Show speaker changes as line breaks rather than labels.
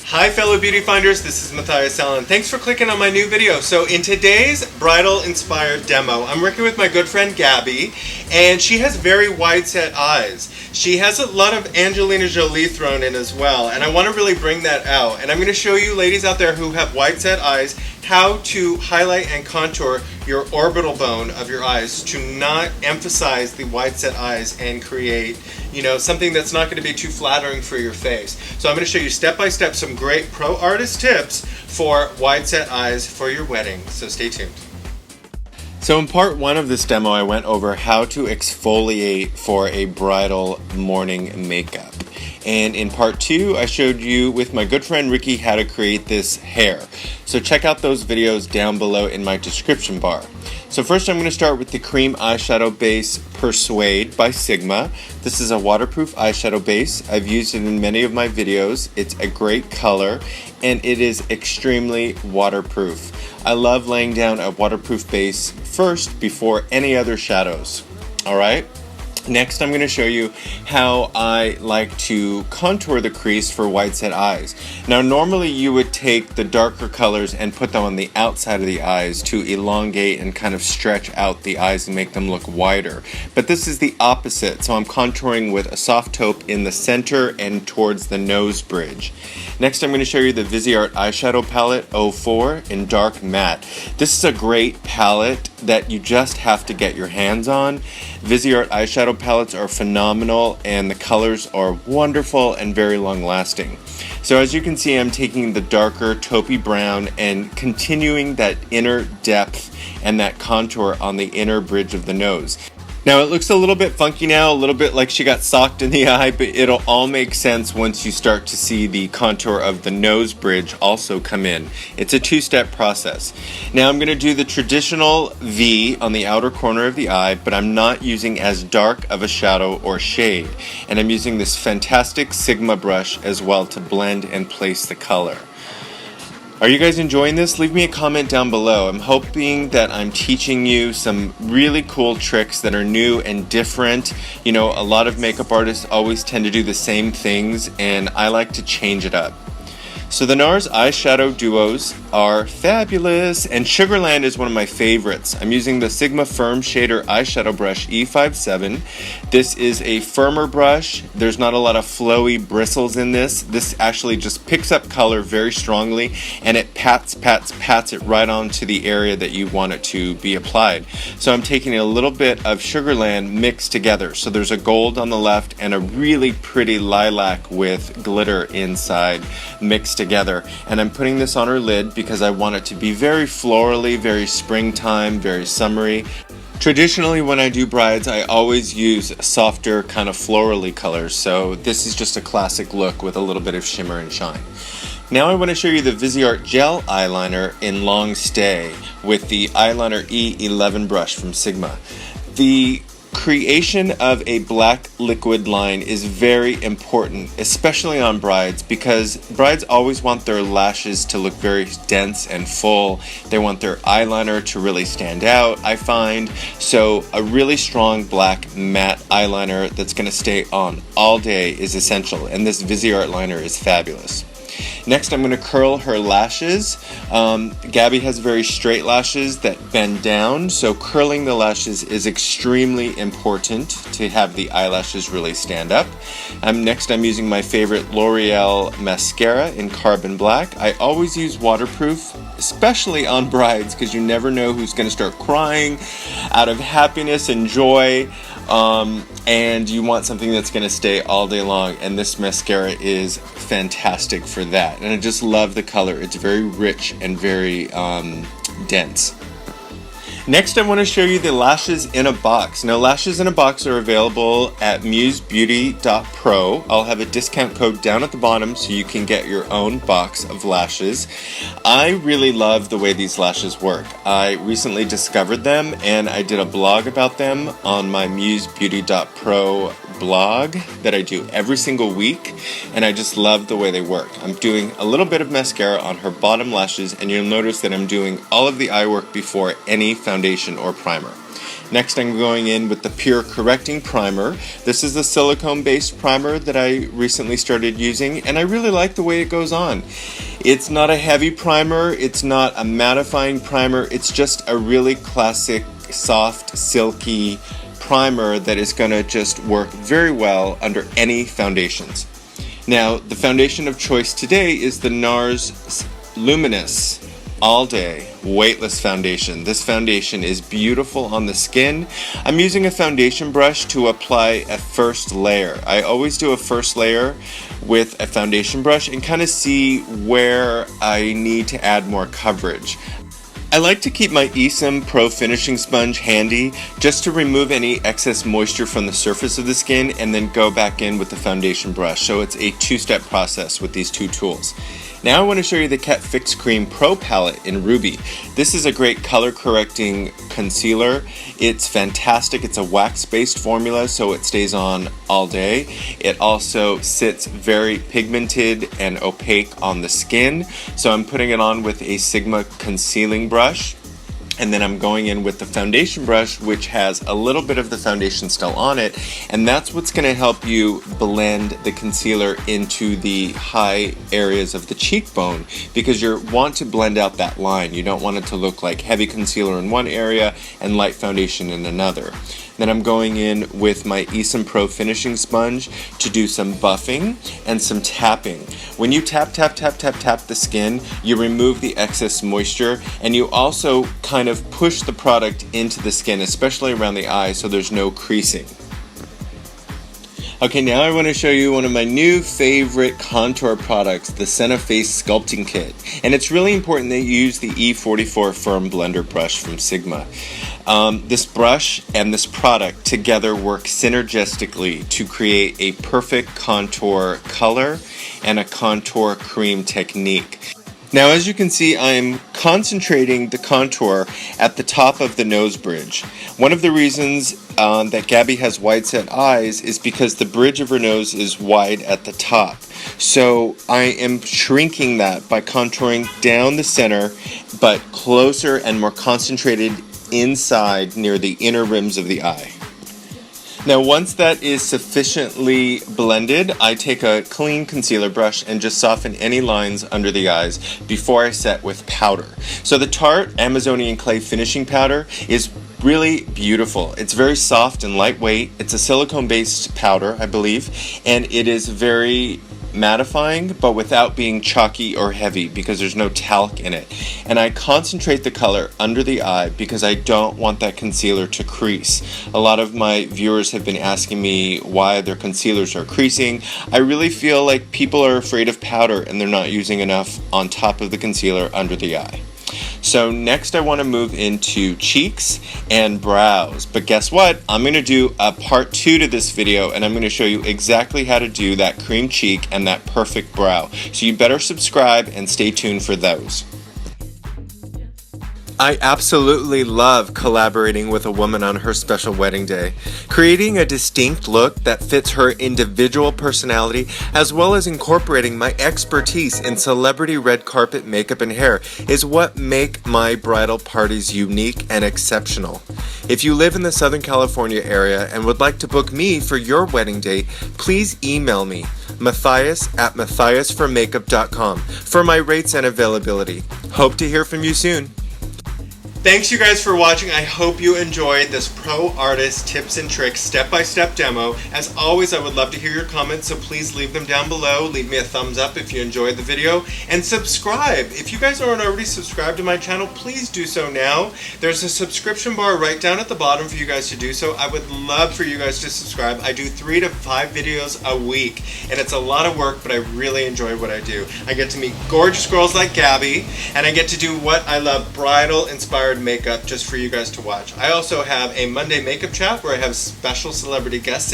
Hi fellow beauty finders, this is Matthias Allen. Thanks for clicking on my new video. So in today's bridal inspired demo, I'm working with my good friend Gabby, and she has very wide set eyes. She has a lot of Angelina Jolie thrown in as well, and I want to really bring that out. And I'm going to show you ladies out there who have wide set eyes how to highlight and contour your orbital bone of your eyes to not emphasize the wide set eyes and create, something that's not going to be too flattering for your face. So I'm going to show you step by step some great pro artist tips for wide set eyes for your wedding. So stay tuned. So in part one of this demo, I went over how to exfoliate for a bridal morning makeup. And in part two, I showed you with my good friend Ricky how to create this hair. So check out those videos down below in my description bar. So first I'm going to start with the cream eyeshadow base Persuade by Sigma. This is a waterproof eyeshadow base. I've used it in many of my videos. It's a great color and it is extremely waterproof. I love laying down a waterproof base first before any other shadows. Alright? Next, I'm going to show you how I like to contour the crease for wide set eyes. Now, normally you would take the darker colors and put them on the outside of the eyes to elongate and kind of stretch out the eyes and make them look wider. But this is the opposite, so I'm contouring with a soft taupe in the center and towards the nose bridge. Next, I'm going to show you the VISEART Eyeshadow Palette 04 in Dark Matte. This is a great palette that you just have to get your hands on. VISEART eyeshadow palettes are phenomenal and the colors are wonderful and very long lasting. So as you can see, I'm taking the darker taupey brown and continuing that inner depth and that contour on the inner bridge of the nose. Now it looks a little bit funky now, a little bit like she got socked in the eye, but it'll all make sense once you start to see the contour of the nose bridge also come in. It's a two-step process. Now I'm going to do the traditional V on the outer corner of the eye, but I'm not using as dark of a shadow or shade. And I'm using this fantastic Sigma brush as well to blend and place the color. Are you guys enjoying this? Leave me a comment down below. I'm hoping that I'm teaching you some really cool tricks that are new and different. A lot of makeup artists always tend to do the same things, and I like to change it up. So the NARS eyeshadow duos are fabulous, and Sugarland is one of my favorites. I'm using the Sigma Firm Shader Eyeshadow Brush E57. This is a firmer brush. There's not a lot of flowy bristles in this. This actually just picks up color very strongly, and it pats it right onto the area that you want it to be applied. So I'm taking a little bit of Sugarland mixed together. So there's a gold on the left and a really pretty lilac with glitter inside mixed together, and I'm putting this on her lid because I want it to be very florally, very springtime, very summery. Traditionally when I do brides, I always use softer kind of florally colors, so this is just a classic look with a little bit of shimmer and shine. Now I want to show you the VISEART Gel Eyeliner in Long Stay with the Eyeliner E11 brush from Sigma. The creation of a black liquid line is very important, especially on brides, because brides always want their lashes to look very dense and full. They want their eyeliner to really stand out, I find. So a really strong black matte eyeliner that's going to stay on all day is essential, and this VISEART liner is fabulous. Next, I'm going to curl her lashes. Gabby has very straight lashes that bend down, so curling the lashes is extremely important to have the eyelashes really stand up. Next, I'm using my favorite L'Oreal mascara in Carbon Black. I always use waterproof, especially on brides, because you never know who's going to start crying out of happiness and joy. And you want something that's going to stay all day long, and this mascara is fantastic for that. And I just love the color. It's very rich and very dense. Next, I want to show you the lashes in a box. Now, lashes in a box are available at musebeauty.pro. I'll have a discount code down at the bottom so you can get your own box of lashes. I really love the way these lashes work. I recently discovered them and I did a blog about them on my musebeauty.pro blog that I do every single week, and I just love the way they work. I'm doing a little bit of mascara on her bottom lashes, and you'll notice that I'm doing all of the eye work before any foundation or primer. Next, I'm going in with the Pure Correcting Primer. This is the silicone-based primer that I recently started using, and I really like the way it goes on. It's not a heavy primer, it's not a mattifying primer, it's just a really classic, soft, silky primer that is going to just work very well under any foundations. Now, the foundation of choice today is the NARS Luminous All Day Weightless Foundation. This foundation is beautiful on the skin. I'm using a foundation brush to apply a first layer. I always do a first layer with a foundation brush and kind of see where I need to add more coverage. I like to keep my Esom Pro Finishing Sponge handy just to remove any excess moisture from the surface of the skin and then go back in with the foundation brush. So it's a two-step process with these two tools. Now I want to show you the Kat Fix Cream Pro Palette in Ruby. This is a great color correcting concealer. It's fantastic. It's a wax-based formula, so it stays on all day. It also sits very pigmented and opaque on the skin. So I'm putting it on with a Sigma concealing brush. And then I'm going in with the foundation brush, which has a little bit of the foundation still on it, and that's what's going to help you blend the concealer into the high areas of the cheekbone, because you want to blend out that line. You don't want it to look like heavy concealer in one area and light foundation in another. Then I'm going in with my Esom Pro Finishing Sponge to do some buffing and some tapping. When you tap the skin, you remove the excess moisture, and you also kind of push the product into the skin, especially around the eye, so there's no creasing. Okay, now I want to show you one of my new favorite contour products, the SENNA Face Sculpting Kit. And it's really important that you use the E44 Firm Blender brush from Sigma. This brush and this product together work synergistically to create a perfect contour color and a contour cream technique. Now, as you can see, I'm concentrating the contour at the top of the nose bridge. One of the reasons that Gabby has wide set eyes is because the bridge of her nose is wide at the top. So I am shrinking that by contouring down the center, but closer and more concentrated inside near the inner rims of the eye. Now, once that is sufficiently blended, I take a clean concealer brush and just soften any lines under the eyes before I set with powder. So the Tarte Amazonian Clay Finishing Powder is really beautiful. It's very soft and lightweight. It's a silicone-based powder, I believe, and it is very mattifying, but without being chalky or heavy because there's no talc in it. And I concentrate the color under the eye because I don't want that concealer to crease. A lot of my viewers have been asking me why their concealers are creasing. I really feel like people are afraid of powder and they're not using enough on top of the concealer under the eye. So next I want to move into cheeks and brows. But guess what? I'm going to do a part 2 to this video, and I'm going to show you exactly how to do that cream cheek and that perfect brow. So you better subscribe and stay tuned for those. I absolutely love collaborating with a woman on her special wedding day. Creating a distinct look that fits her individual personality, as well as incorporating my expertise in celebrity red carpet makeup and hair, is what make my bridal parties unique and exceptional. If you live in the Southern California area and would like to book me for your wedding day, please email me, Matthias@matthiasformakeup.com, for my rates and availability. Hope to hear from you soon. Thanks you guys for watching. I hope you enjoyed this pro artist tips and tricks step-by-step demo. As always, I would love to hear your comments, so please leave them down below. Leave me a thumbs up if you enjoyed the video, and subscribe. If you guys aren't already subscribed to my channel, please do so now. There's a subscription bar right down at the bottom for you guys to do so. I would love for you guys to subscribe. I do 3 to 5 videos a week, and it's a lot of work, but I really enjoy what I do. I get to meet gorgeous girls like Gabby, and I get to do what I love, bridal inspired makeup, just for you guys to watch. I also have a Monday makeup chat where I have special celebrity guests